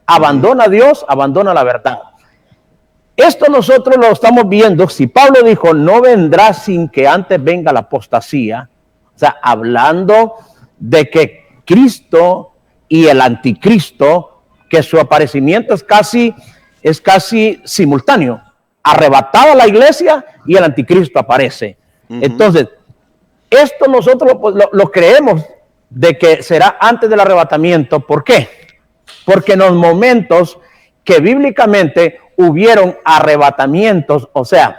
abandona a Dios, abandona la verdad. Esto nosotros lo estamos viendo. Si Pablo dijo, no vendrá sin que antes venga la apostasía, o sea, hablando de que Cristo y el anticristo, que su aparecimiento es casi simultáneo. Arrebatada la iglesia y el anticristo aparece. Entonces, esto nosotros lo creemos de que será antes del arrebatamiento. ¿Por qué? Porque en los momentos que bíblicamente hubieron arrebatamientos, o sea,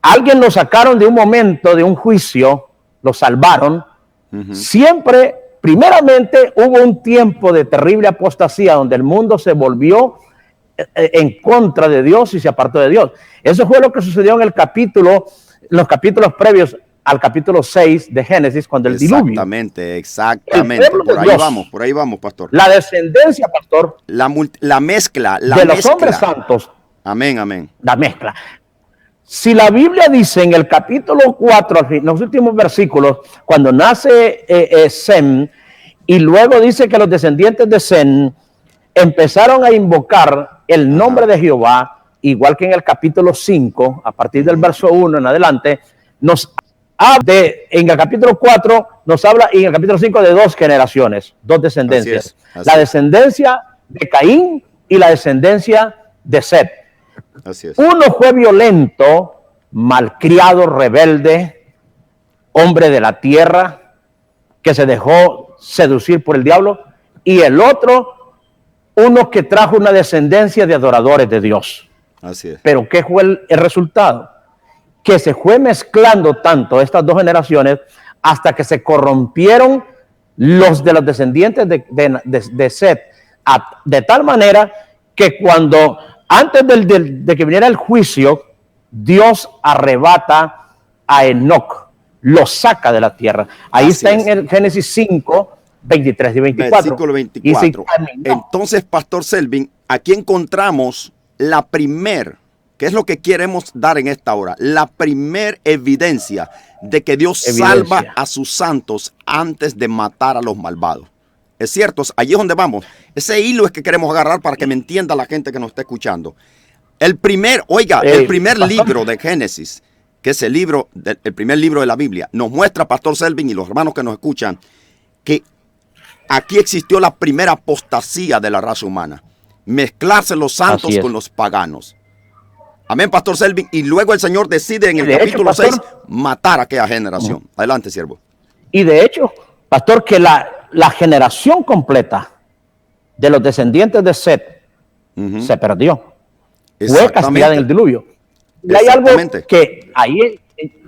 alguien lo sacaron de un momento, de un juicio, lo salvaron, siempre, primeramente, hubo un tiempo de terrible apostasía donde el mundo se volvió en contra de Dios y se apartó de Dios. Eso fue lo que sucedió en los capítulos previos al capítulo 6 de Génesis, cuando el diluvio. Exactamente. Por ahí vamos, pastor. La descendencia, pastor. La mezcla. Los hombres santos. Amén. La mezcla. Si la Biblia dice en el capítulo 4, en los últimos versículos, cuando nace Sem, y luego dice que los descendientes de Sem empezaron a invocar el nombre de Jehová, igual que en el capítulo 5, a partir del verso 1 en adelante, en el capítulo 4 nos habla, y en el capítulo 5, de dos generaciones, dos descendencias. Así es. La descendencia de Caín y la descendencia de Set. Así es. Uno fue violento, malcriado, rebelde, hombre de la tierra, que se dejó seducir por el diablo, y el otro, uno que trajo una descendencia de adoradores de Dios. Así es. Pero ¿qué fue el resultado? Que se fue mezclando tanto estas dos generaciones hasta que se corrompieron los de los descendientes de Set, de tal manera que cuando antes de que viniera el juicio, Dios arrebata a Enoc, lo saca de la tierra. Ahí está en el Génesis 5, 23 y 24. Versículo 24. Entonces, Pastor Selvin, aquí encontramos la primer, que es lo que queremos dar en esta hora, la primer evidencia de que Dios salva a sus santos antes de matar a los malvados. Es cierto, allí es donde vamos. Ese hilo es que queremos agarrar para que me entienda la gente que nos está escuchando. El primer libro de Génesis, que es el primer libro de la Biblia, nos muestra, Pastor Selvin y los hermanos que nos escuchan, que aquí existió la primera apostasía de la raza humana. Mezclarse los santos con los paganos. Amén, Pastor Selvin. Y luego el Señor decide en el capítulo 6 matar a aquella generación. Adelante, siervo. Y de hecho, pastor, que la generación completa de los descendientes de Set se perdió. Fue castigada en el diluvio. Y hay algo que ahí,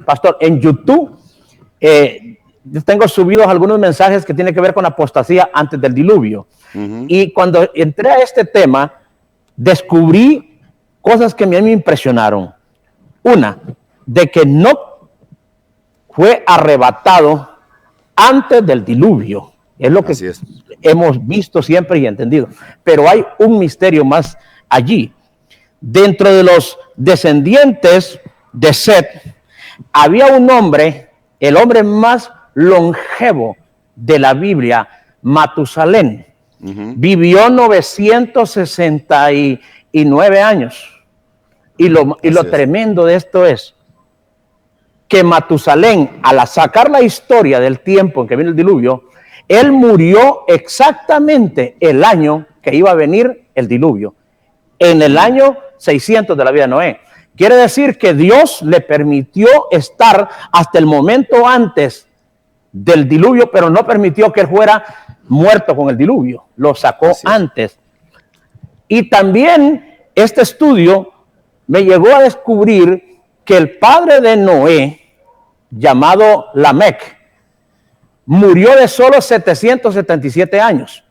pastor, en YouTube, yo tengo subidos algunos mensajes que tienen que ver con apostasía antes del diluvio. Y cuando entré a este tema, descubrí cosas que a mí me impresionaron. Una, de que no fue arrebatado antes del diluvio. Es lo que hemos visto siempre y entendido. Pero hay un misterio más allí. Dentro de los descendientes de Set, había un hombre, el hombre más longevo de la Biblia, Matusalén. Vivió 969 años. Y lo tremendo de esto es que Matusalén, al sacar la historia del tiempo en que vino el diluvio, él murió exactamente el año que iba a venir el diluvio, en el año 600 de la vida de Noé. Quiere decir que Dios le permitió estar hasta el momento antes del diluvio, pero no permitió que él fuera muerto con el diluvio. Lo sacó antes. Y también este estudio me llevó a descubrir que el padre de Noé, llamado Lamec, murió de solo 777 años.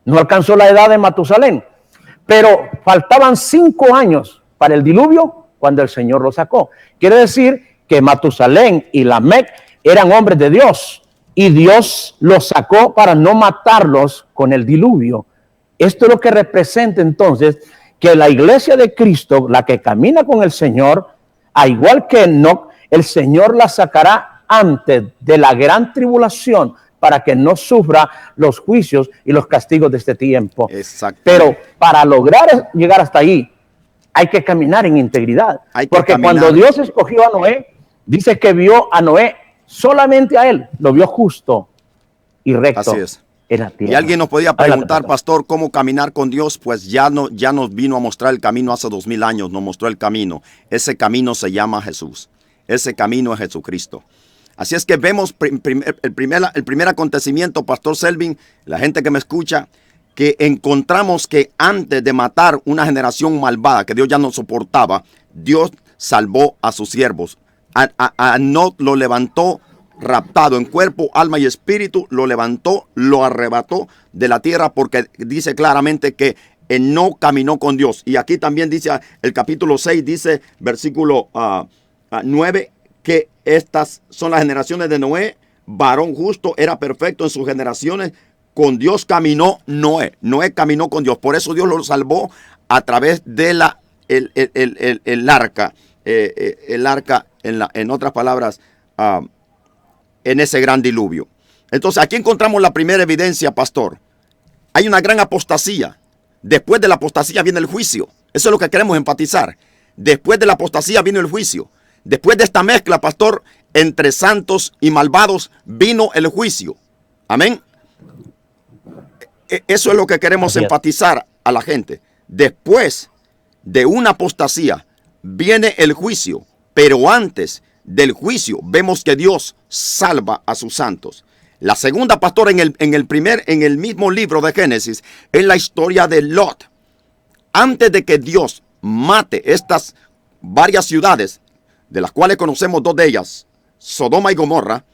No alcanzó la edad de Matusalén, pero faltaban 5 años para el diluvio cuando el Señor lo sacó. Quiere decir que Matusalén y Lamec eran hombres de Dios y Dios los sacó para no matarlos con el diluvio. Esto es lo que representa entonces que la iglesia de Cristo, la que camina con el Señor, a igual que Enoc, el Señor la sacará antes de la gran tribulación para que no sufra los juicios y los castigos de este tiempo. Exacto. Pero para lograr llegar hasta ahí, hay que caminar en integridad. Porque cuando Dios escogió a Noé, dice que vio a Noé, solamente a él, lo vio justo y recto. Así es. En la tierra. Y alguien nos podía preguntar, pastor, ¿cómo caminar con Dios? Pues ya nos vino a mostrar el camino hace 2000 años, nos mostró el camino. Ese camino se llama Jesús. Ese camino es Jesucristo. Así es que vemos el primer acontecimiento, Pastor Selvin, la gente que me escucha, que encontramos que antes de matar una generación malvada que Dios ya no soportaba, Dios salvó a sus siervos. A Enoc lo levantó raptado en cuerpo, alma y espíritu, lo levantó, lo arrebató de la tierra, porque dice claramente que Enoc caminó con Dios. Y aquí también dice el capítulo 6, dice versículo 9, que estas son las generaciones de Noé, varón justo, era perfecto en sus generaciones, con Dios caminó Noé. Noé caminó con Dios, por eso Dios lo salvó a través de el arca. El arca, en otras palabras, en ese gran diluvio. Entonces aquí encontramos la primera evidencia, pastor. Hay una gran apostasía. Después de la apostasía viene el juicio. Eso es lo que queremos enfatizar. Después de la apostasía vino el juicio. Después de esta mezcla, pastor, entre santos y malvados, vino el juicio. Amén. Eso es lo que queremos enfatizar a la gente. Después de una apostasía viene el juicio, pero antes del juicio vemos que Dios salva a sus santos. La segunda, pastor, en el mismo libro de Génesis, es la historia de Lot. Antes de que Dios mate estas varias ciudades, de las cuales conocemos dos de ellas, Sodoma y Gomorra,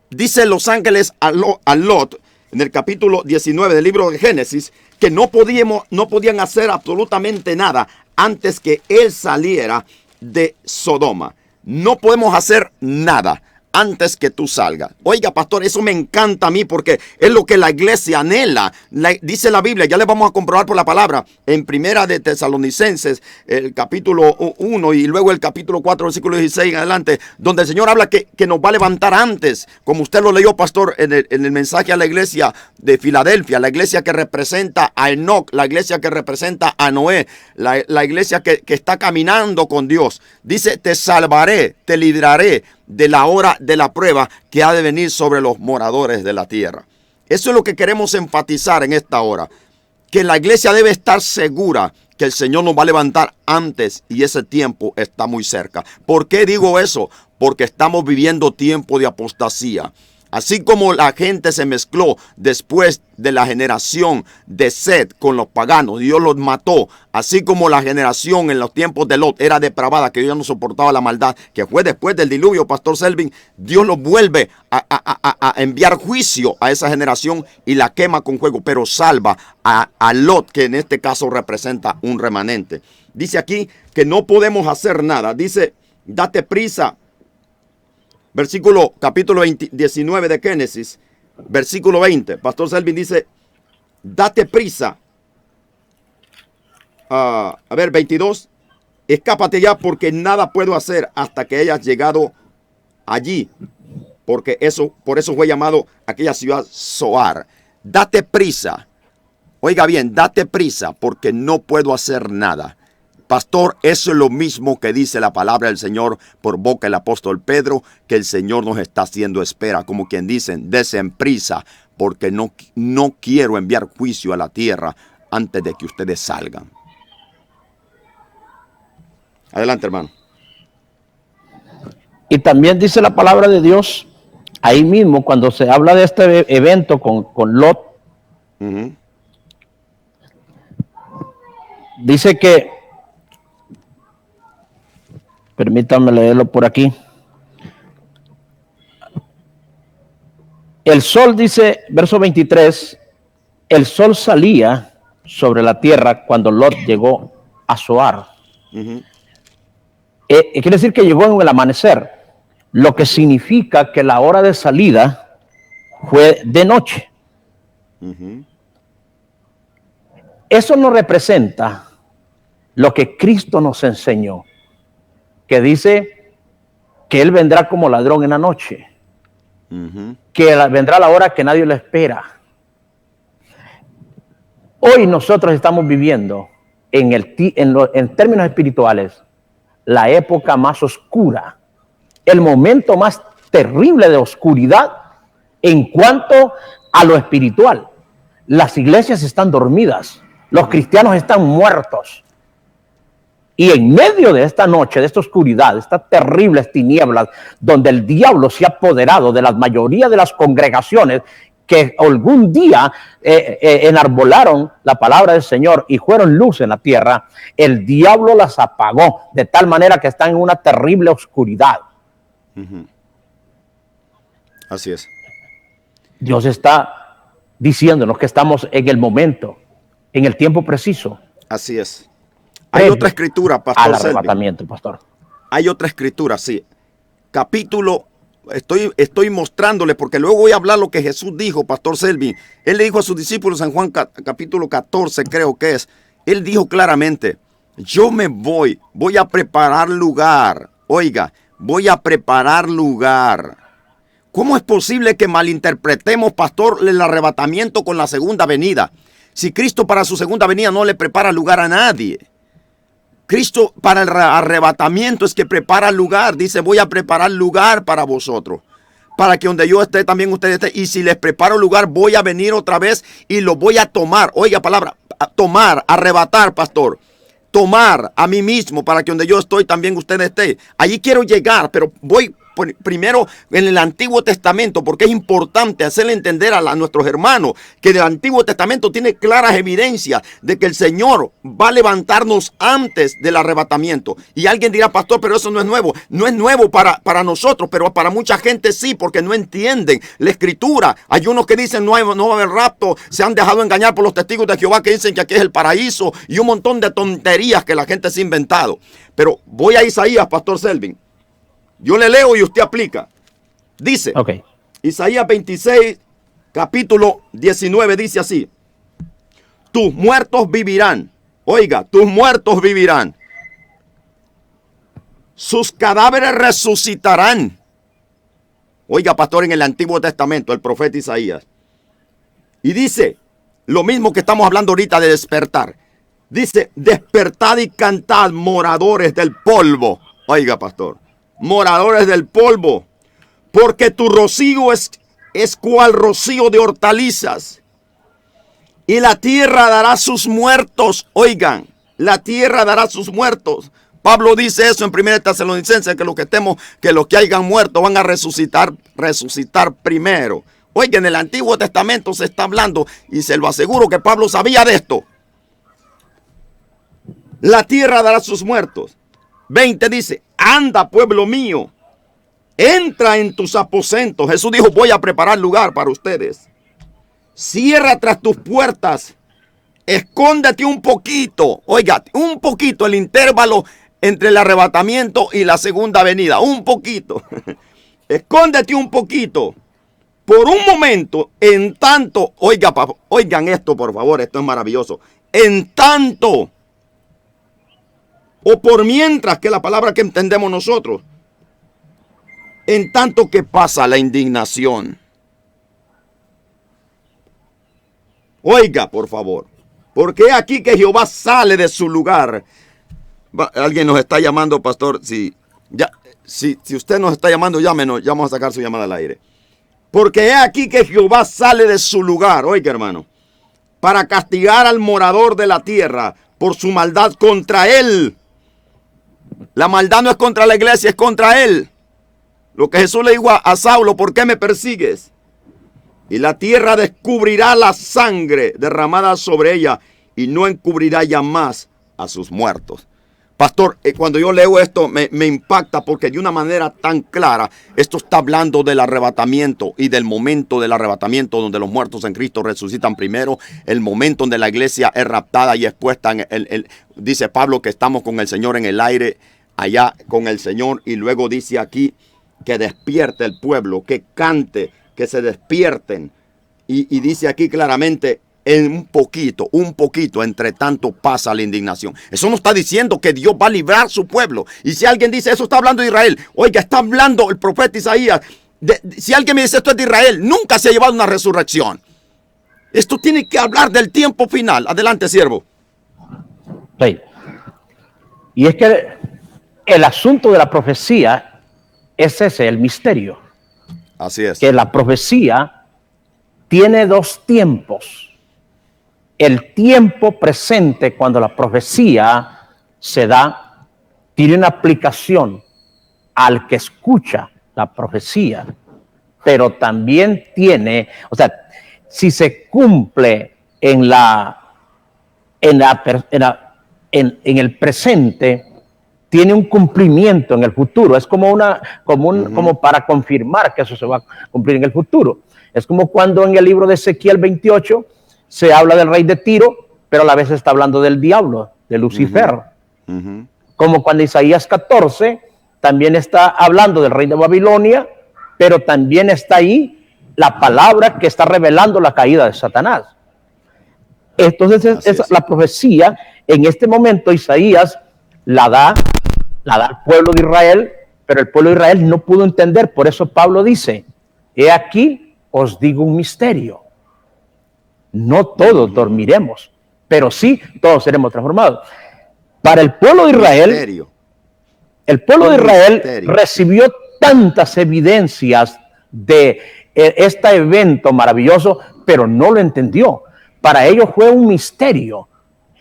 dice los ángeles a Lot, en el capítulo 19 del libro de Génesis, que no podían hacer absolutamente nada antes que él saliera de Sodoma. No podemos hacer nada antes que tú salgas. Oiga, pastor, eso me encanta a mí porque es lo que la iglesia anhela. Dice la Biblia, ya le vamos a comprobar por la palabra, en Primera de Tesalonicenses, el capítulo 1 y luego el capítulo 4, versículo 16 en adelante, donde el Señor habla que nos va a levantar antes, como usted lo leyó, pastor, en el mensaje a la iglesia de Filadelfia, la iglesia que representa a Enoc, la iglesia que representa a Noé, la iglesia que está caminando con Dios. Dice, te salvaré, te libraré de la hora de la prueba que ha de venir sobre los moradores de la tierra. Eso es lo que queremos enfatizar en esta hora, que la iglesia debe estar segura que el Señor nos va a levantar antes y ese tiempo está muy cerca. ¿Por qué digo eso? Porque estamos viviendo tiempo de apostasía. Así como la gente se mezcló después de la generación de Set con los paganos, Dios los mató. Así como la generación en los tiempos de Lot era depravada, que Dios no soportaba la maldad, que fue después del diluvio, Pastor Selvin, Dios los vuelve a enviar juicio a esa generación y la quema con fuego, pero salva a Lot, que en este caso representa un remanente. Dice aquí que no podemos hacer nada. Dice, date prisa. Versículo, capítulo 19 de Génesis, versículo 20. Pastor Selvin dice, date prisa. 22. Escápate ya porque nada puedo hacer hasta que hayas llegado allí. Porque por eso fue llamado aquella ciudad Zoar. Date prisa. Oiga bien, date prisa porque no puedo hacer nada. Pastor, eso es lo mismo que dice la palabra del Señor por boca del apóstol Pedro, que el Señor nos está haciendo espera, como quien dicen, desen prisa, porque no quiero enviar juicio a la tierra antes de que ustedes salgan. Adelante, hermano. Y también dice la palabra de Dios, ahí mismo, cuando se habla de este evento con Lot, dice que, permítanme leerlo por aquí. El sol, dice, verso 23, el sol salía sobre la tierra cuando Lot llegó a Zoar. Quiere decir que llegó en el amanecer, lo que significa que la hora de salida fue de noche. Eso nos representa lo que Cristo nos enseñó, que dice que Él vendrá como ladrón en la noche. que vendrá la hora que nadie lo espera. Hoy nosotros estamos viviendo en términos espirituales la época más oscura, el momento más terrible de oscuridad en cuanto a lo espiritual. Las iglesias están dormidas, los cristianos están muertos. Y en medio de esta noche, de esta oscuridad, de estas terribles tinieblas, donde el diablo se ha apoderado de la mayoría de las congregaciones que algún día enarbolaron la palabra del Señor y fueron luz en la tierra, el diablo las apagó de tal manera que están en una terrible oscuridad. Así es. Dios está diciéndonos que estamos en el momento, en el tiempo preciso. Así es. Hay otra escritura, pastor. Al arrebatamiento, pastor. Hay otra escritura, sí. Capítulo, estoy mostrándole, porque luego voy a hablar lo que Jesús dijo, pastor Selvin. Él le dijo a sus discípulos en Juan capítulo 14, creo que es. Él dijo claramente, yo me voy a preparar lugar. Oiga, voy a preparar lugar. ¿Cómo es posible que malinterpretemos, pastor, el arrebatamiento con la segunda venida? Si Cristo para su segunda venida no le prepara lugar a nadie. Cristo para el arrebatamiento es que prepara lugar. Dice, voy a preparar lugar para vosotros. Para que donde yo esté, también ustedes estén. Y si les preparo lugar, voy a venir otra vez y lo voy a tomar. Oiga, palabra, tomar, arrebatar, pastor. Tomar a mí mismo para que donde yo estoy, también ustedes estén. Allí quiero llegar, pero voy primero en el Antiguo Testamento, porque es importante hacerle entender a nuestros hermanos que el Antiguo Testamento tiene claras evidencias de que el Señor va a levantarnos antes del arrebatamiento. Y alguien dirá, pastor, pero eso no es nuevo. No es nuevo para nosotros, pero para mucha gente sí, porque no entienden la Escritura. Hay unos que dicen no va a haber rapto, se han dejado engañar por los testigos de Jehová que dicen que aquí es el paraíso y un montón de tonterías que la gente se ha inventado. Pero voy a Isaías, pastor Selvin. Yo le leo y usted aplica. Dice, Isaías 26, capítulo 19, dice así. Tus muertos vivirán. Oiga, tus muertos vivirán. Sus cadáveres resucitarán. Oiga, pastor, en el Antiguo Testamento, el profeta Isaías. Y dice, lo mismo que estamos hablando ahorita de despertar. Dice, despertad y cantad, moradores del polvo. Oiga, pastor. Moradores del polvo, porque tu rocío es cual rocío de hortalizas, y la tierra dará sus muertos. Oigan, la tierra dará sus muertos. Pablo dice eso en 1 Tesalonicenses, que los que hayan muerto van a resucitar primero. Oigan, en el Antiguo Testamento se está hablando, y se lo aseguro que Pablo sabía de esto. La tierra dará sus muertos. 20 dice, anda, pueblo mío, entra en tus aposentos. Jesús dijo, voy a preparar lugar para ustedes. Cierra tras tus puertas, escóndete un poquito. Oiga, un poquito el intervalo entre el arrebatamiento y la segunda venida. Un poquito. Escóndete un poquito. Por un momento, en tanto, oigan esto, por favor, esto es maravilloso. En tanto, o por mientras, que es la palabra que entendemos nosotros, en tanto que pasa la indignación. Oiga, por favor, porque aquí que Jehová sale de su lugar. Alguien nos está llamando, pastor. Si usted nos está llamando, llámenos, ya vamos a sacar su llamada al aire. Porque es aquí que Jehová sale de su lugar, oiga, hermano, para castigar al morador de la tierra por su maldad contra él. La maldad no es contra la iglesia, es contra él. Lo que Jesús le dijo a Saulo, ¿por qué me persigues? Y la tierra descubrirá la sangre derramada sobre ella y no encubrirá ya más a sus muertos. Pastor, cuando yo leo esto me impacta porque de una manera tan clara, esto está hablando del arrebatamiento y del momento del arrebatamiento donde los muertos en Cristo resucitan primero, el momento donde la iglesia es raptada y expuesta. Dice Pablo que estamos con el Señor en el aire, allá con el Señor, y luego dice aquí que despierte el pueblo, que cante, que se despierten. Y dice aquí claramente, en un poquito, entre tanto pasa la indignación. Eso no está diciendo que Dios va a librar su pueblo. Y si alguien dice eso, está hablando de Israel. Oiga, está hablando el profeta Isaías Si alguien me dice esto es de Israel, nunca se ha llevado una resurrección. Esto tiene que hablar del tiempo final. Adelante, siervo. Sí. Y es que el asunto de la profecía es ese, el misterio. Así es. Que la profecía tiene dos tiempos. El tiempo presente, cuando la profecía se da, tiene una aplicación al que escucha la profecía, pero también tiene, o sea, si se cumple en el presente, tiene un cumplimiento en el futuro. Es como como para confirmar que eso se va a cumplir en el futuro. Es como cuando en el libro de Ezequiel 28 se habla del rey de Tiro, pero a la vez está hablando del diablo, de Lucifer. Como cuando Isaías 14 también está hablando del rey de Babilonia, pero también está ahí la palabra que está revelando la caída de Satanás. Entonces, la profecía, en este momento Isaías la da al pueblo de Israel, pero el pueblo de Israel no pudo entender. Por eso Pablo dice, he aquí os digo un misterio. No todos dormiremos, pero sí todos seremos transformados. Para el pueblo de Israel, recibió tantas evidencias de este evento maravilloso, pero no lo entendió. Para ellos fue un misterio.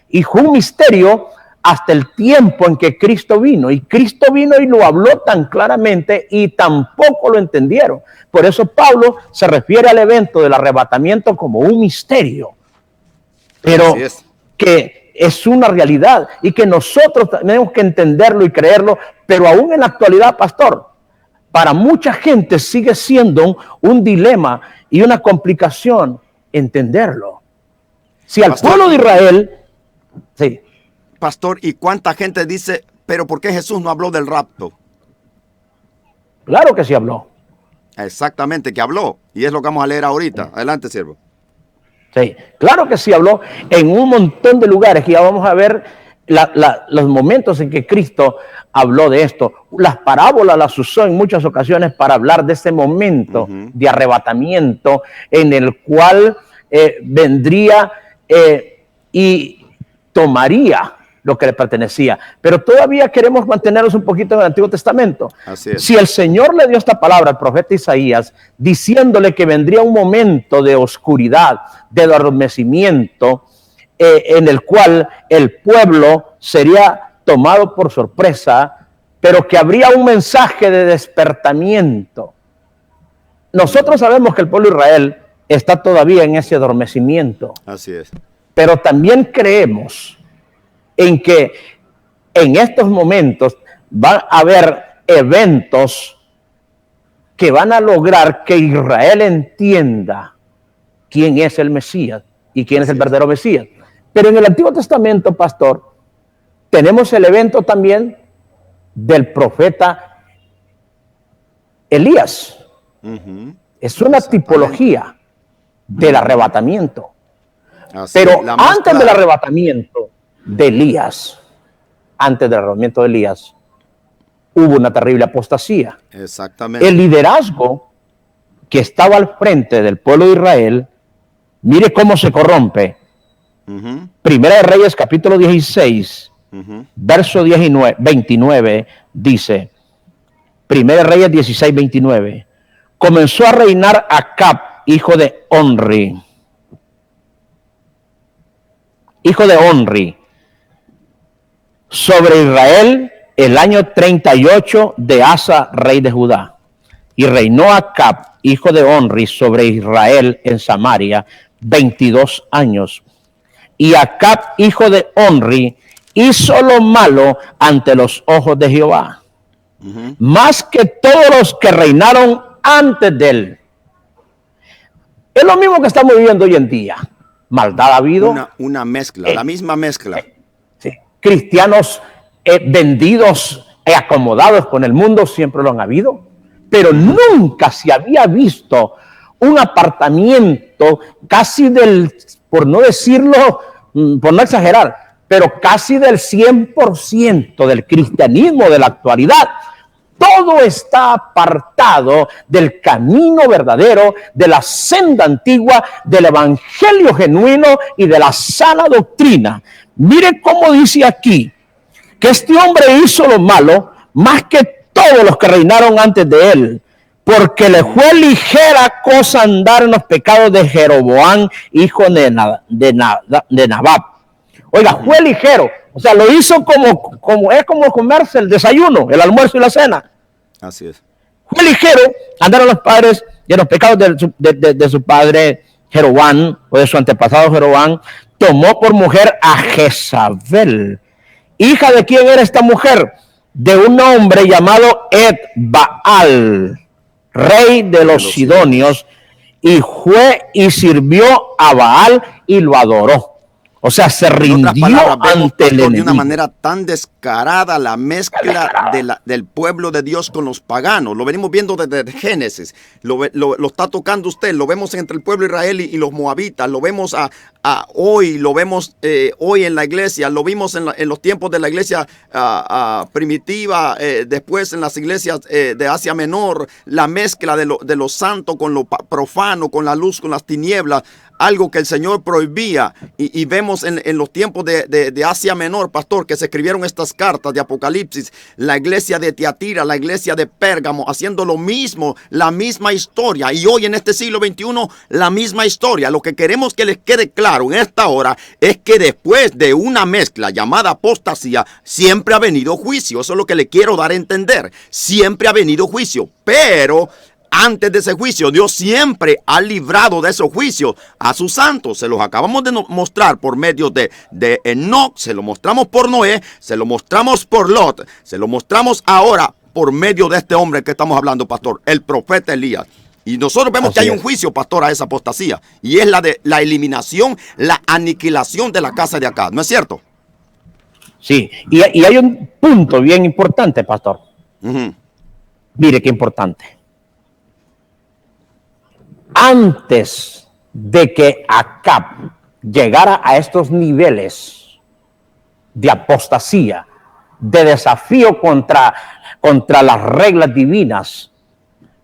Y fue un misterio hasta el tiempo en que Cristo vino. Y Cristo vino y lo habló tan claramente y tampoco lo entendieron. Por eso Pablo se refiere al evento del arrebatamiento como un misterio. Pero que es una realidad y que nosotros tenemos que entenderlo y creerlo. Pero aún en la actualidad, pastor, para mucha gente sigue siendo un dilema y una complicación entenderlo. Si al pueblo de Israel... Sí. Pastor, ¿y cuánta gente dice, pero por qué Jesús no habló del rapto? Claro que sí habló. Exactamente, que habló. Y es lo que vamos a leer ahorita. Adelante, siervo. Sí, claro que sí habló en un montón de lugares. Que ya vamos a ver los momentos en que Cristo habló de esto. Las parábolas las usó en muchas ocasiones para hablar de ese momento de arrebatamiento en el cual vendría y tomaría lo que le pertenecía. Pero todavía queremos mantenernos un poquito en el Antiguo Testamento. Así es. Si el Señor le dio esta palabra al profeta Isaías, diciéndole que vendría un momento de oscuridad, de adormecimiento, en el cual el pueblo sería tomado por sorpresa, pero que habría un mensaje de despertamiento. Nosotros sabemos que el pueblo de Israel está todavía en ese adormecimiento. Así es. Pero también creemos en que en estos momentos van a haber eventos que van a lograr que Israel entienda quién es el Mesías y quién es el verdadero Mesías. Pero en el Antiguo Testamento, pastor, tenemos el evento también del profeta Elías. Es una tipología del arrebatamiento. Pero antes del arrebatamiento de Elías, hubo una terrible apostasía. Exactamente. El liderazgo que estaba al frente del pueblo de Israel, mire cómo se corrompe. Primera de Reyes, capítulo 16, verso 29, dice, Primera de Reyes 16, 29, comenzó a reinar Acab, hijo de Onri, sobre Israel el año 38 de Asa, rey de Judá. Y reinó Acab, hijo de Onri, sobre Israel en Samaria 22 años. Y Acab, hijo de Onri, hizo lo malo ante los ojos de Jehová, más que todos los que reinaron antes de él. Es lo mismo que estamos viviendo hoy en día. Maldad ha habido. Una mezcla, la misma mezcla. Sí. Cristianos vendidos y acomodados con el mundo siempre lo han habido, pero nunca se había visto un apartamiento casi por no decirlo, por no exagerar, pero casi del 100% del cristianismo de la actualidad todo está apartado del camino verdadero, de la senda antigua, del evangelio genuino y de la sana doctrina. Mire cómo dice aquí, que este hombre hizo lo malo más que todos los que reinaron antes de él, porque le fue ligera cosa andar en los pecados de Jeroboam, hijo de Nabat. Oiga, fue ligero, o sea, lo hizo como comerse el desayuno, el almuerzo y la cena. Así es. Fue ligero andar en los padres y en los pecados de su padre Jeroboam, o de su antepasado Jeroboam. Tomó por mujer a Jezabel. ¿Hija de quién era esta mujer? De un hombre llamado Ed-Baal, rey de los sidonios, y fue y sirvió a Baal y lo adoró. O sea, se rindió ante el enemigo. De una manera tan descarada la mezcla del pueblo de Dios con los paganos. Lo venimos viendo desde Génesis. Lo está tocando usted. Lo vemos entre el pueblo israelí y los moabitas. Lo vemos hoy. Lo vemos hoy en la iglesia. Lo vimos en los tiempos de la iglesia primitiva. Después en las iglesias de Asia Menor. La mezcla de lo santo con lo profano, con la luz, con las tinieblas. Algo que el Señor prohibía, y vemos en los tiempos de Asia Menor, pastor, que se escribieron estas cartas de Apocalipsis, la iglesia de Tiatira, la iglesia de Pérgamo, haciendo lo mismo, la misma historia, y hoy en este siglo XXI, la misma historia. Lo que queremos que les quede claro en esta hora es que después de una mezcla llamada apostasía, siempre ha venido juicio. Eso es lo que le quiero dar a entender. Siempre ha venido juicio, pero antes de ese juicio, Dios siempre ha librado de esos juicios a sus santos. Se los acabamos de mostrar por medio de Enoc, se lo mostramos por Noé, se lo mostramos por Lot, se lo mostramos ahora por medio de este hombre que estamos hablando, pastor, el profeta Elías. Y nosotros vemos que hay un juicio, pastor, a esa apostasía. Y es la eliminación, la aniquilación de la casa de Acab. ¿No es cierto? Sí, y hay un punto bien importante, pastor. Mire qué importante. Antes de que Acab llegara a estos niveles de apostasía, de desafío contra las reglas divinas,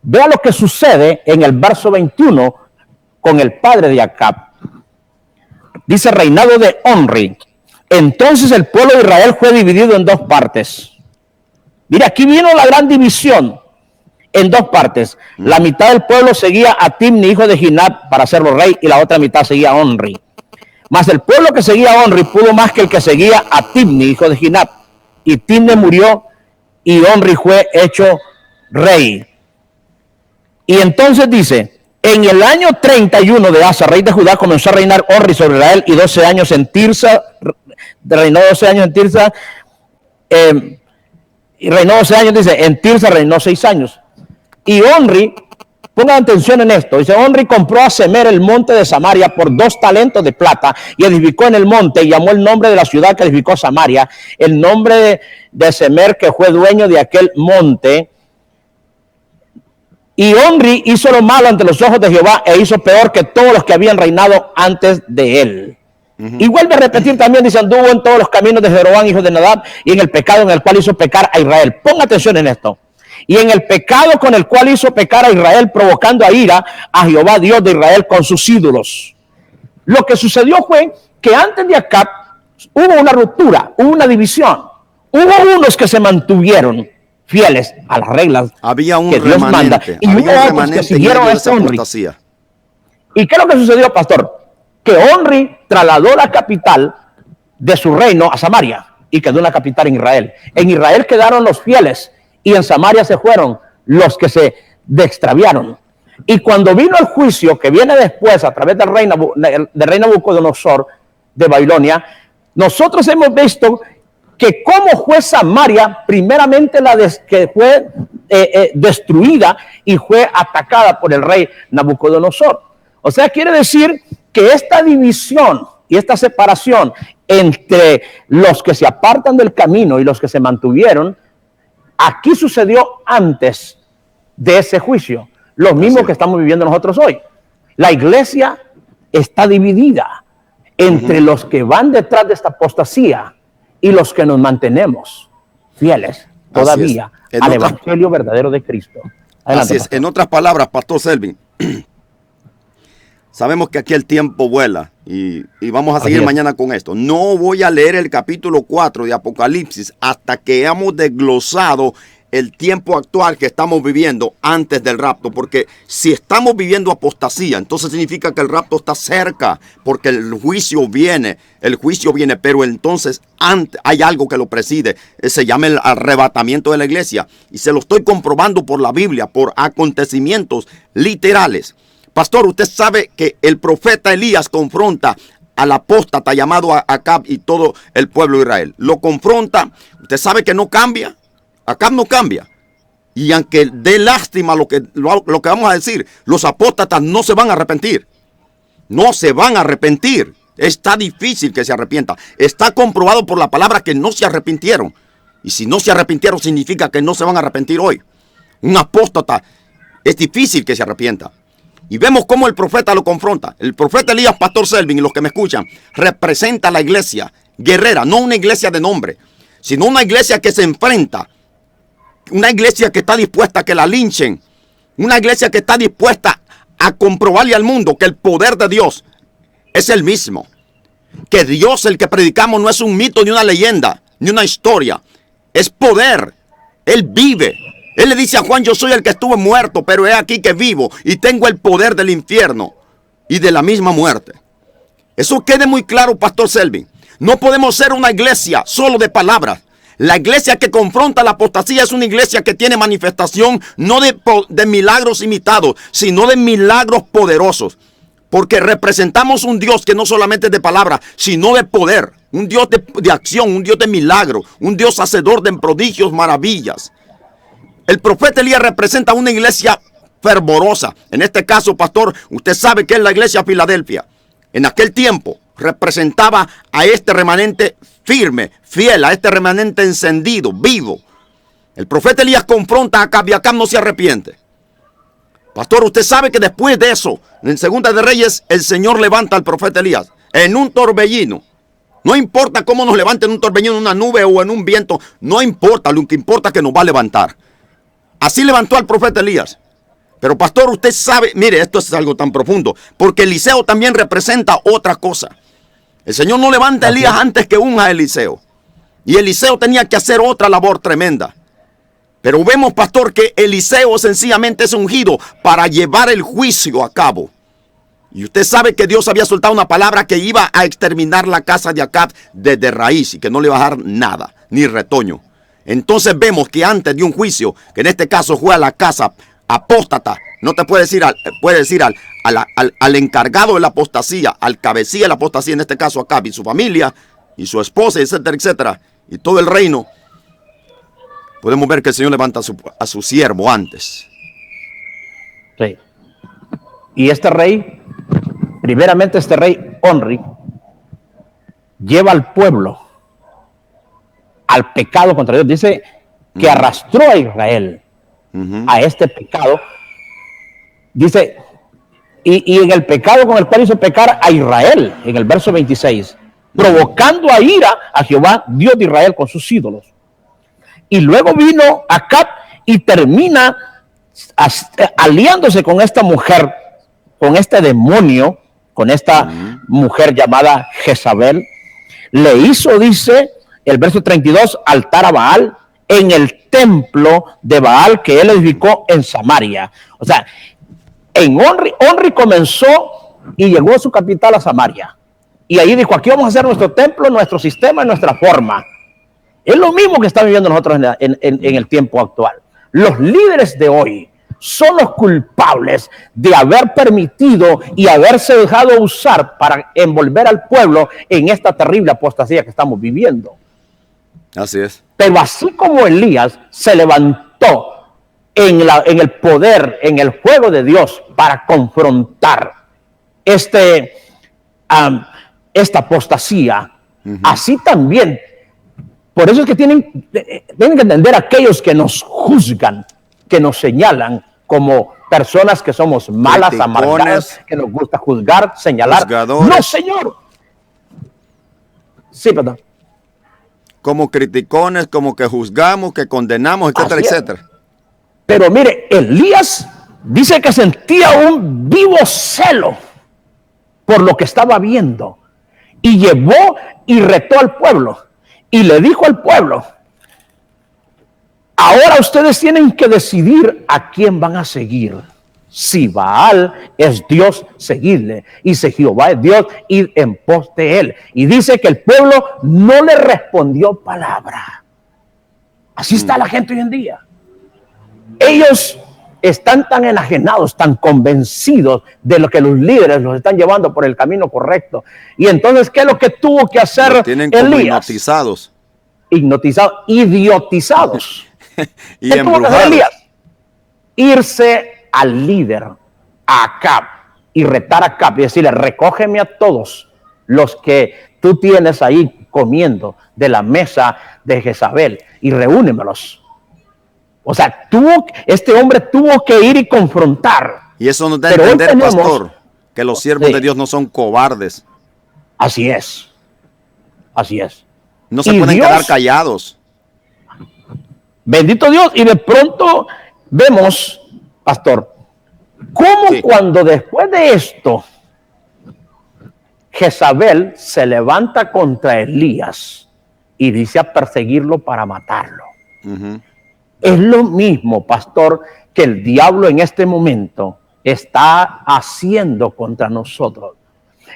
vea lo que sucede en el verso 21 con el padre de Acab. Dice: reinado de Omri. Entonces el pueblo de Israel fue dividido en dos partes. Mira, aquí vino la gran división. En dos partes. La mitad del pueblo seguía a Tibni, hijo de Ginat, para hacerlo rey, y la otra mitad seguía a Omri. Mas el pueblo que seguía a Omri pudo más que el que seguía a Tibni, hijo de Ginat. Y Tibni murió y Omri fue hecho rey. Y entonces dice: en el año 31 de Asa, rey de Judá, comenzó a reinar Omri sobre Israel, y 12 años en Tirsa, reinó 12 años en Tirsa, y reinó 12 años, dice, en Tirsa reinó 6 años. Y Omri, pongan atención en esto, dice: Omri compró a Semer el monte de Samaria por 2 talentos de plata, y edificó en el monte, y llamó el nombre de la ciudad que edificó Samaria, el nombre de Semer, que fue dueño de aquel monte. Y Omri hizo lo malo ante los ojos de Jehová, e hizo peor que todos los que habían reinado antes de él. Y vuelve a repetir también, dice: anduvo en todos los caminos de Jeroboam, hijo de Nadab, y en el pecado en el cual hizo pecar a Israel. Ponga atención en esto. Y en el pecado con el cual hizo pecar a Israel, provocando a ira a Jehová, Dios de Israel, con sus ídolos. Lo que sucedió fue que antes de Acab hubo una ruptura, hubo una división. Hubo unos que se mantuvieron fieles a las reglas que Dios manda, y hubo otros que siguieron a este Omri. ¿Y qué es lo que sucedió, pastor? Que Omri trasladó la capital de su reino a Samaria y quedó una capital en Israel. En Israel quedaron los fieles, y en Samaria se fueron los que se extraviaron. Y cuando vino el juicio que viene después a través del rey Nabucodonosor de Babilonia, nosotros hemos visto que cómo fue Samaria primeramente que fue destruida y fue atacada por el rey Nabucodonosor. O sea, quiere decir que esta división y esta separación entre los que se apartan del camino y los que se mantuvieron, aquí sucedió antes de ese juicio, lo mismo que estamos viviendo nosotros hoy. La iglesia está dividida entre los que van detrás de esta apostasía y los que nos mantenemos fieles todavía al evangelio verdadero de Cristo. Adelante, así es. Pastor. En otras palabras, Pastor Selvin, sabemos que aquí el tiempo vuela y vamos a seguir mañana con esto. No voy a leer el capítulo 4 de Apocalipsis hasta que hayamos desglosado el tiempo actual que estamos viviendo antes del rapto, porque si estamos viviendo apostasía, entonces significa que el rapto está cerca, porque el juicio viene, pero entonces antes hay algo que lo preside, se llama el arrebatamiento de la iglesia, y se lo estoy comprobando por la Biblia, por acontecimientos literales. Pastor, usted sabe que el profeta Elías confronta al apóstata llamado Acab y todo el pueblo de Israel. Lo confronta, usted sabe que no cambia. Acab no cambia. Y aunque dé lástima lo que vamos a decir, los apóstatas no se van a arrepentir. No se van a arrepentir. Está difícil que se arrepientan. Está comprobado por la palabra que no se arrepintieron. Y si no se arrepintieron significa que no se van a arrepentir hoy. Un apóstata es difícil que se arrepienta. Y vemos cómo el profeta lo confronta. El profeta Elías, Pastor Selvin y los que me escuchan, representa a la iglesia guerrera, no una iglesia de nombre, sino una iglesia que se enfrenta. Una iglesia que está dispuesta a que la linchen. Una iglesia que está dispuesta a comprobarle al mundo que el poder de Dios es el mismo. Que Dios, el que predicamos, no es un mito ni una leyenda, ni una historia. Es poder. Él vive. Él le dice a Juan, yo soy el que estuve muerto, pero he aquí que vivo y tengo el poder del infierno y de la misma muerte. Eso quede muy claro, Pastor Selvin. No podemos ser una iglesia solo de palabras. La iglesia que confronta la apostasía es una iglesia que tiene manifestación no de milagros imitados, sino de milagros poderosos. Porque representamos un Dios que no solamente es de palabra, sino de poder. Un Dios de acción, un Dios de milagro, un Dios hacedor de prodigios, maravillas. El profeta Elías representa una iglesia fervorosa. En este caso, pastor, usted sabe que es la iglesia de Filadelfia. En aquel tiempo representaba a este remanente firme, fiel, a este remanente encendido, vivo. El profeta Elías confronta a Acab y Acab no se arrepiente. Pastor, usted sabe que después de eso, en Segunda de Reyes, el Señor levanta al profeta Elías en un torbellino. No importa cómo nos levante en un torbellino, en una nube o en un viento, no importa, lo que importa es que nos va a levantar. Así levantó al profeta Elías. Pero pastor, usted sabe, mire, esto es algo tan profundo, porque Eliseo también representa otra cosa. El Señor no levanta a Elías antes que unja a Eliseo. Y Eliseo tenía que hacer otra labor tremenda. Pero vemos, pastor, que Eliseo sencillamente es ungido para llevar el juicio a cabo. Y usted sabe que Dios había soltado una palabra que iba a exterminar la casa de Acab desde raíz y que no le iba a dejar nada, ni retoño. Entonces vemos que antes de un juicio, que en este caso fue a la casa apóstata, no te puede decir, al encargado de la apostasía, al cabecilla de la apostasía, en este caso Acab y su familia, y su esposa, etcétera, etcétera, y todo el reino. Podemos ver que el Señor levanta a su siervo antes. Sí. Y este rey, primeramente este rey Onri, lleva al pueblo al pecado contra Dios. Dice que arrastró a Israel a este pecado. Dice, y en el pecado con el cual hizo pecar a Israel, en el verso 26, provocando a ira a Jehová, Dios de Israel, con sus ídolos. Y luego vino Acab y termina aliándose con esta mujer, con este demonio, con esta mujer llamada Jezabel. Le hizo, dice el verso 32, altar a Baal en el templo de Baal que él edificó en Samaria. O sea, en Onri comenzó y llegó a su capital, a Samaria. Y ahí dijo, aquí vamos a hacer nuestro templo, nuestro sistema, nuestra forma. Es lo mismo que estamos viviendo nosotros en el tiempo actual. Los líderes de hoy son los culpables de haber permitido y haberse dejado usar para envolver al pueblo en esta terrible apostasía que estamos viviendo. Así es. Pero así como Elías se levantó en el poder, en el fuego de Dios para confrontar esta apostasía, así también. Por eso es que tienen que entender aquellos que nos juzgan, que nos señalan como personas que somos malas, amargadas, que nos gusta juzgar, señalar. Juzgadores. No, Señor. Sí, perdón. como criticones, como que juzgamos, que condenamos, etcétera, etcétera. Pero mire, Elías dice que sentía un vivo celo por lo que estaba viendo. Y llevó y retó al pueblo. Y le dijo al pueblo: ahora ustedes tienen que decidir a quién van a seguir. Si Baal es Dios, seguidle. Y si Jehová es Dios, id en pos de él. Y dice que el pueblo no le respondió palabra. Así está la gente hoy en día. Ellos están tan enajenados, tan convencidos de lo que los líderes los están llevando por el camino correcto. Y entonces, ¿qué es lo que tuvo que hacer Elías? Tienen como hipnotizados. Idiotizados. Y embrujados. Elías? Irse al líder, a Acab, y retar a Acab y decirle: recógeme a todos los que tú tienes ahí comiendo de la mesa de Jezabel y reúnemelos. O sea, este hombre tuvo que ir y confrontar. Y eso nos da a entender, pastor, que los siervos de Dios no son cobardes. Así es. Así es. No se pueden quedar callados. Bendito Dios. Y de pronto vemos, pastor, cómo cuando después de esto Jezabel se levanta contra Elías y dice a perseguirlo para matarlo. Es lo mismo, pastor, que el diablo en este momento está haciendo contra nosotros.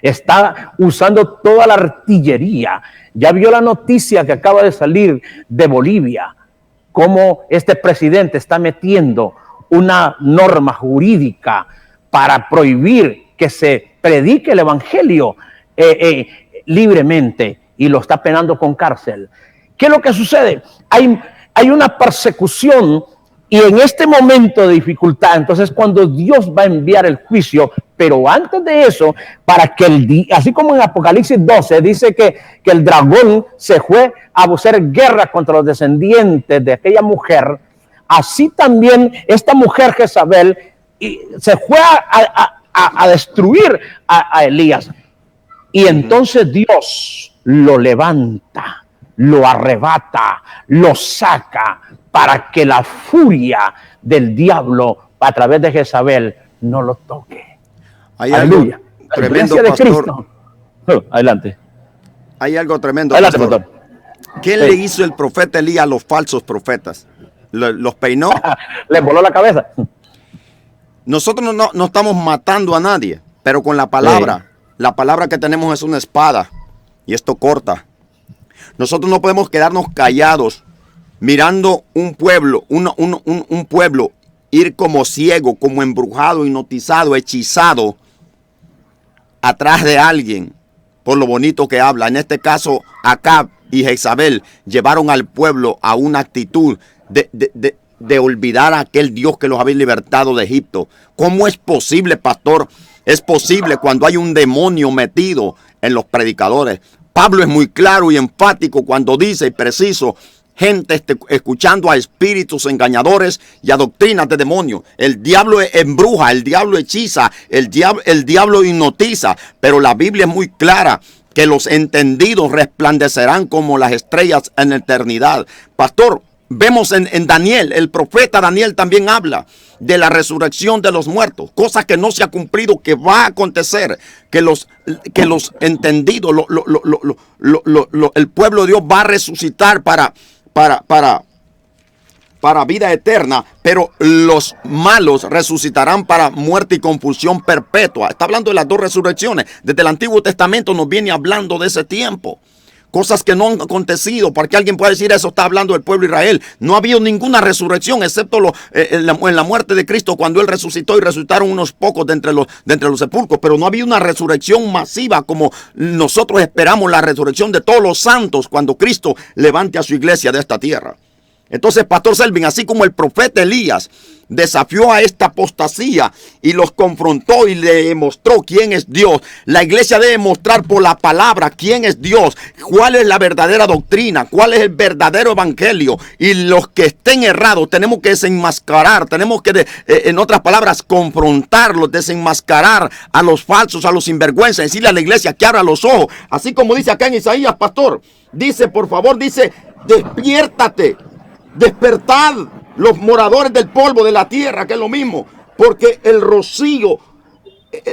Está usando toda la artillería. Ya vio la noticia que acaba de salir de Bolivia, cómo este presidente está metiendo una norma jurídica para prohibir que se predique el evangelio libremente, y lo está penando con cárcel. ¿Qué es lo que sucede? Hay una persecución, y en este momento de dificultad, entonces cuando Dios va a enviar el juicio. Pero antes de eso, para que así como en Apocalipsis 12 dice que el dragón se fue a hacer guerra contra los descendientes de aquella mujer, así también esta mujer Jezabel se fue a destruir a Elías. Y entonces Dios lo levanta, lo arrebata, lo saca, para que la furia del diablo a través de Jezabel no lo toque. Hay algo tremendo, pastor. Adelante. Hay algo tremendo, adelante, pastor. ¿Qué le hizo el profeta Elías a los falsos profetas? ¿Los peinó? Les voló la cabeza. Nosotros no estamos matando a nadie, pero con la palabra. La palabra que tenemos es una espada, y esto corta. Nosotros no podemos quedarnos callados mirando un pueblo, un pueblo ir como ciego, como embrujado, hipnotizado, hechizado atrás de alguien por lo bonito que habla. En este caso, Acab y Jezabel llevaron al pueblo a una actitud de olvidar a aquel Dios que los había libertado de Egipto. ¿Cómo es posible, pastor? Es posible cuando hay un demonio metido en los predicadores. Pablo es muy claro y enfático cuando dice, y preciso, gente escuchando a espíritus engañadores y a doctrinas de demonios. El diablo embruja, el diablo hechiza, el diablo hipnotiza, pero la Biblia es muy clara que los entendidos resplandecerán como las estrellas en la eternidad. Pastor, vemos en Daniel, el profeta Daniel también habla de la resurrección de los muertos, cosa que no se ha cumplido, que va a acontecer, que los entendidos, el pueblo de Dios va a resucitar para vida eterna, pero los malos resucitarán para muerte y confusión perpetua. Está hablando de las dos resurrecciones. Desde el Antiguo Testamento nos viene hablando de ese tiempo. Cosas que no han acontecido, porque alguien puede decir eso está hablando del pueblo de Israel. No ha habido ninguna resurrección, excepto en la muerte de Cristo, cuando Él resucitó y resucitaron unos pocos de entre los sepulcros. Pero no ha habido una resurrección masiva como nosotros esperamos la resurrección de todos los santos cuando Cristo levante a su iglesia de esta tierra. Entonces, Pastor Selvin, así como el profeta Elías desafió a esta apostasía y los confrontó y le demostró quién es Dios, la iglesia debe mostrar por la palabra quién es Dios, cuál es la verdadera doctrina, cuál es el verdadero evangelio, y los que estén errados tenemos que desenmascarar, tenemos que, en otras palabras, confrontarlos, desenmascarar a los falsos, a los sinvergüenzas, decirle a la iglesia que abra los ojos, así como dice acá en Isaías, pastor, dice, por favor, dice, despiértate, despertad los moradores del polvo de la tierra, que es lo mismo, porque el rocío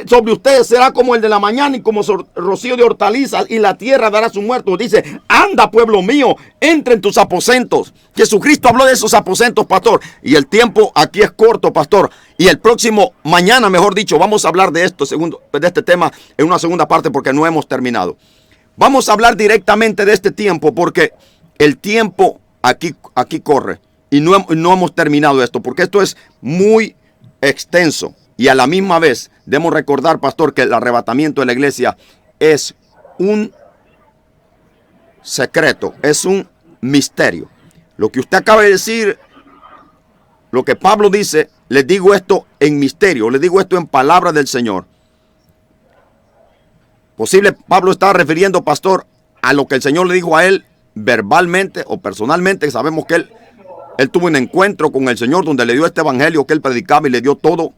sobre ustedes será como el de la mañana y como rocío de hortalizas, y la tierra dará su muerto. Dice, anda, pueblo mío, entra en tus aposentos. Jesucristo habló de esos aposentos, pastor, y el tiempo aquí es corto, pastor, y el próximo, mañana mejor dicho, vamos a hablar de esto, de este tema en una segunda parte, porque no hemos terminado. Vamos a hablar directamente de este tiempo, porque el tiempo aquí corre. Y no hemos terminado esto, porque esto es muy extenso. Y a la misma vez, debemos recordar, pastor, que el arrebatamiento de la iglesia es un secreto, es un misterio. Lo que usted acaba de decir, lo que Pablo dice, les digo esto en misterio, les digo esto en palabra del Señor. Posible, Pablo estaba refiriendo, pastor, a lo que el Señor le dijo a él verbalmente o personalmente. Sabemos que él tuvo un encuentro con el Señor donde le dio este evangelio que él predicaba y le dio todo.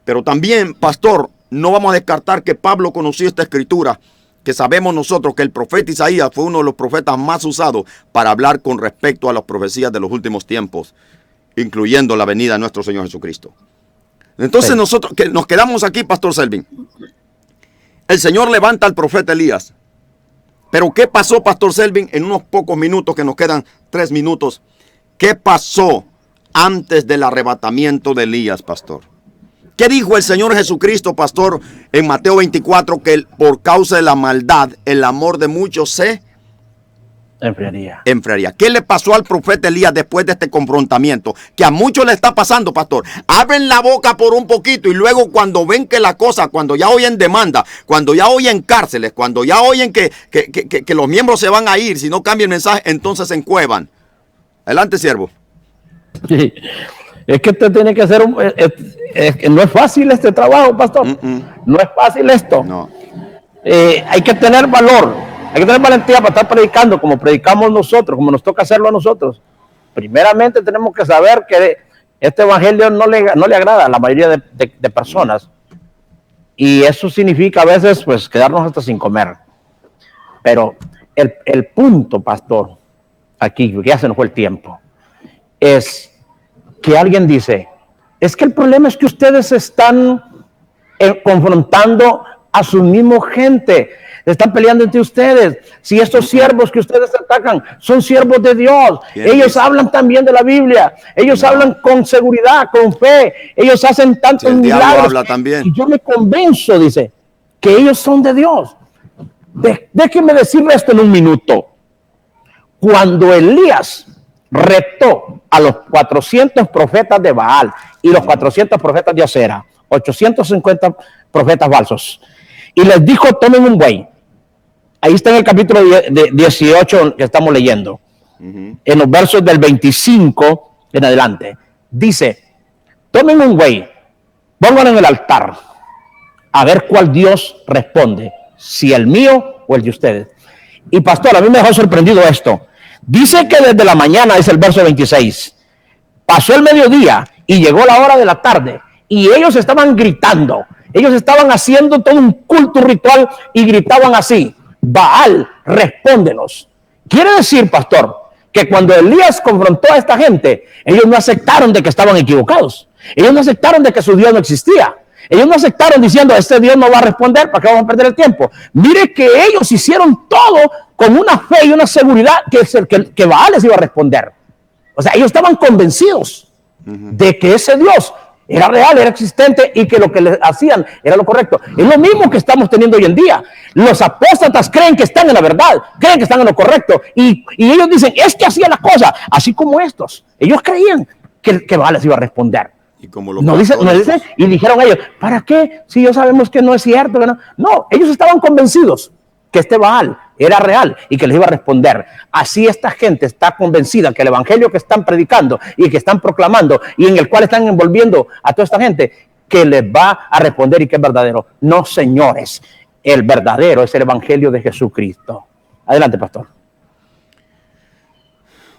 Pero también, pastor, no vamos a descartar que Pablo conocía esta escritura, que sabemos nosotros que el profeta Isaías fue uno de los profetas más usados para hablar con respecto a las profecías de los últimos tiempos, incluyendo la venida de nuestro Señor Jesucristo. Entonces nosotros que nos quedamos aquí, Pastor Selvin. El Señor levanta al profeta Elías. Pero ¿qué pasó, Pastor Selvin, en unos pocos minutos que nos quedan 3 minutos? ¿Qué pasó antes del arrebatamiento de Elías, pastor? ¿Qué dijo el Señor Jesucristo, pastor, en Mateo 24? Que por causa de la maldad, el amor de muchos se enfriaría. ¿Qué le pasó al profeta Elías después de este confrontamiento? Que a muchos le está pasando, pastor. Abren la boca por un poquito y luego cuando ven que la cosa, cuando ya oyen demanda, cuando ya oyen cárceles, cuando ya oyen que los miembros se van a ir si no cambia el mensaje, entonces se encuevan. Adelante, siervo. Sí. Es que usted tiene que hacer no es fácil este trabajo, pastor. No es fácil esto. No. Hay que tener valor, hay que tener valentía para estar predicando como predicamos nosotros, como nos toca hacerlo a nosotros. Primeramente tenemos que saber que este evangelio no le agrada a la mayoría de personas. Y eso significa a veces pues quedarnos hasta sin comer. Pero el punto, pastor, aquí, que ya se nos fue el tiempo, es que alguien dice, es que el problema es que ustedes están confrontando a su misma gente, están peleando entre ustedes. Si estos siervos que ustedes atacan son siervos de Dios, ellos hablan también de la Biblia, ellos hablan con seguridad, con fe, ellos hacen tantos milagros. Habla también. Y yo me convenzo, dice, que ellos son de Dios. Déjeme decirle esto en un minuto. Cuando Elías retó a los 400 profetas de Baal y los 400 profetas de Acera, 850 profetas falsos, y les dijo, tomen un buey. Ahí está en el capítulo 18 que estamos leyendo, en los versos del 25 en adelante. Dice, tomen un buey, pónganlo en el altar, a ver cuál Dios responde, si el mío o el de ustedes. Y pastor, a mí me dejó sorprendido esto. Dice que desde la mañana, es el verso 26, pasó el mediodía y llegó la hora de la tarde y ellos estaban gritando, ellos estaban haciendo todo un culto ritual y gritaban así, Baal, respóndenos. Quiere decir, pastor, que cuando Elías confrontó a esta gente, ellos no aceptaron de que estaban equivocados, ellos no aceptaron de que su Dios no existía. Ellos no aceptaron diciendo, este Dios no va a responder, ¿para qué vamos a perder el tiempo? Mire que ellos hicieron todo con una fe y una seguridad que Baal les iba a responder. O sea, ellos estaban convencidos de que ese Dios era real, era existente y que lo que les hacían era lo correcto. Es lo mismo que estamos teniendo hoy en día. Los apóstatas creen que están en la verdad, creen que están en lo correcto y ellos dicen, es que hacía la cosa, así como estos. Ellos creían que Baal les iba a responder. Y como lo no dice, y dijeron ellos, ¿para qué? Si ya sabemos que no es cierto. No, ellos estaban convencidos que este Baal era real y que les iba a responder. Así esta gente está convencida que el evangelio que están predicando y que están proclamando y en el cual están envolviendo a toda esta gente, que les va a responder y que es verdadero. No, señores, el verdadero es el evangelio de Jesucristo. Adelante, pastor.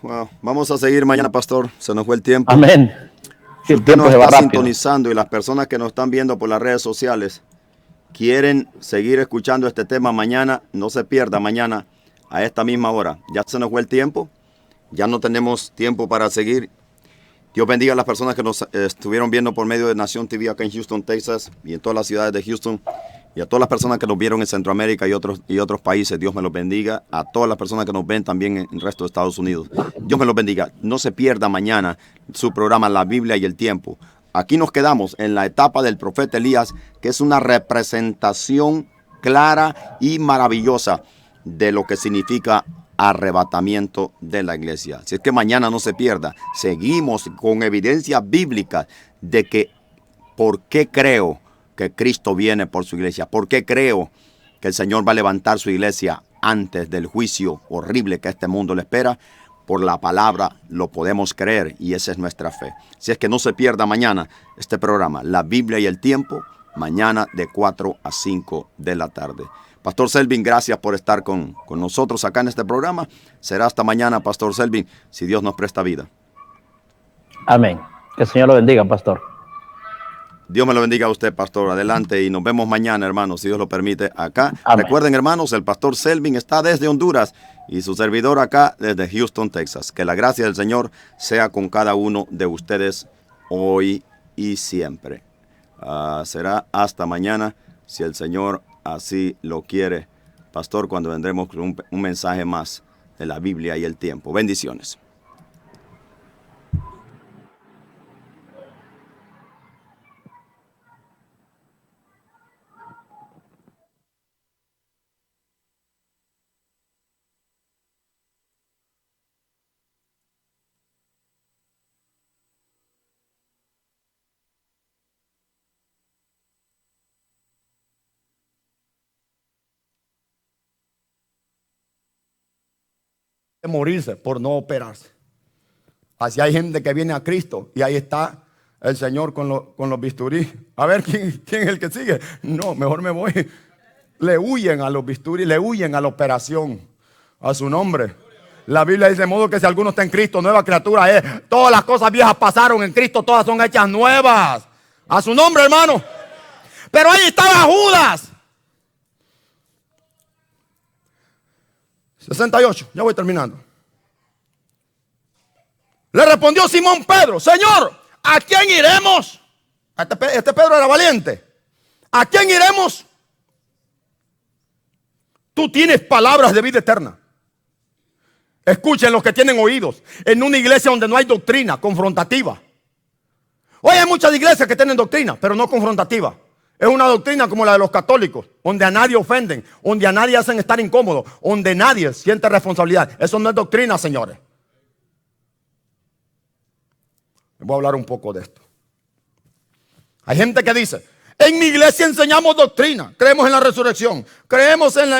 Wow. Vamos a seguir mañana, pastor. Se nos fue el tiempo. Amén. Si usted nos está sintonizando y las personas que nos están viendo por las redes sociales quieren seguir escuchando este tema mañana, no se pierda mañana a esta misma hora. Ya se nos fue el tiempo, ya no tenemos tiempo para seguir. Dios bendiga a las personas que nos estuvieron viendo por medio de Nación TV acá en Houston, Texas y en todas las ciudades de Houston. Y a todas las personas que nos vieron en Centroamérica y otros países, Dios me los bendiga. A todas las personas que nos ven también en el resto de Estados Unidos, Dios me los bendiga. No se pierda mañana su programa La Biblia y el Tiempo. Aquí nos quedamos en la etapa del profeta Elías, que es una representación clara y maravillosa de lo que significa arrebatamiento de la iglesia. Así es que mañana no se pierda. Seguimos con evidencia bíblica de que por qué creo que Cristo viene por su iglesia. ¿Por qué creo que el Señor va a levantar su iglesia antes del juicio horrible que este mundo le espera? Por la palabra lo podemos creer y esa es nuestra fe. Si es que no se pierda mañana este programa, La Biblia y el Tiempo, mañana de 4 a 5 de la tarde. Pastor Selvin, gracias por estar con nosotros acá en este programa. Será hasta mañana, Pastor Selvin, si Dios nos presta vida. Amén. Que el Señor lo bendiga, pastor. Dios me lo bendiga a usted, pastor. Adelante y nos vemos mañana, hermanos, si Dios lo permite, acá. Amén. Recuerden, hermanos, el pastor Selvin está desde Honduras y su servidor acá desde Houston, Texas. Que la gracia del Señor sea con cada uno de ustedes hoy y siempre. Será hasta mañana, si el Señor así lo quiere, pastor, cuando vendremos con un mensaje más de la Biblia y el tiempo. Bendiciones. Morirse por no operarse. Así hay gente que viene a Cristo y ahí está el Señor con los bisturí. A ver ¿quién es el que sigue. No, mejor me voy. Le huyen a los bisturí, le huyen a la operación. A su nombre. La Biblia dice: de modo que si alguno está en Cristo, nueva criatura es. Todas las cosas viejas pasaron, en Cristo todas son hechas nuevas. A su nombre, hermano. Pero ahí estaba Judas. 68, ya voy terminando. Le respondió Simón Pedro: Señor, ¿a quién iremos? Este Pedro era valiente. ¿A quién iremos? Tú tienes palabras de vida eterna. Escuchen los que tienen oídos. En una iglesia donde no hay doctrina confrontativa. Hoy hay muchas iglesias que tienen doctrina, pero no confrontativa. Es una doctrina como la de los católicos, donde a nadie ofenden, donde a nadie hacen estar incómodo, donde nadie siente responsabilidad. Eso no es doctrina, señores. Les voy a hablar un poco de esto. Hay gente que dice: en mi iglesia enseñamos doctrina, creemos en la resurrección, creemos en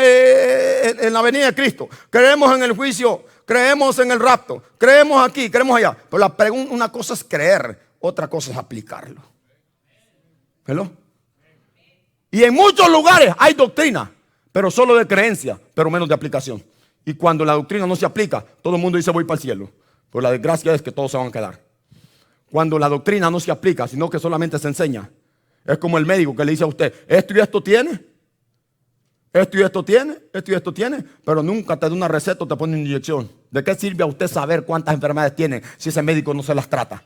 la venida de Cristo, creemos en el juicio, creemos en el rapto, creemos aquí, creemos allá. Pero la pregunta, una cosa es creer, otra cosa es aplicarlo. ¿Verdad? Y en muchos lugares hay doctrina, pero solo de creencia, pero menos de aplicación. Y cuando la doctrina no se aplica, todo el mundo dice: voy para el cielo. Pero la desgracia es que todos se van a quedar. Cuando la doctrina no se aplica, sino que solamente se enseña, es como el médico que le dice a usted: esto y esto tiene, esto y esto tiene, esto y esto tiene, pero nunca te da una receta o te pone una inyección. ¿De qué sirve a usted saber cuántas enfermedades tiene si ese médico no se las trata?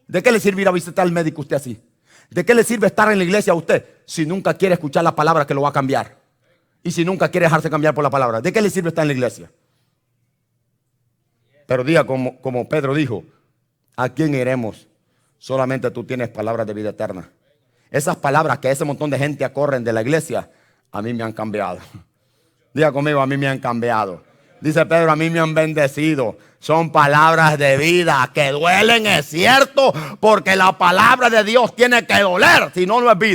¿De qué le sirve ir a visitar al médico usted así? ¿De qué le sirve estar en la iglesia a usted si nunca quiere escuchar la palabra que lo va a cambiar? Y si nunca quiere dejarse cambiar por la palabra, ¿de qué le sirve estar en la iglesia? Pero diga como Pedro dijo: ¿a quién iremos? Solamente tú tienes palabras de vida eterna. Esas palabras que ese montón de gente acorren de la iglesia, a mí me han cambiado. Diga conmigo: a mí me han cambiado. Dice Pedro: a mí me han bendecido. Son palabras de vida que duelen, es cierto, porque la palabra de Dios tiene que doler, si no, no es vida.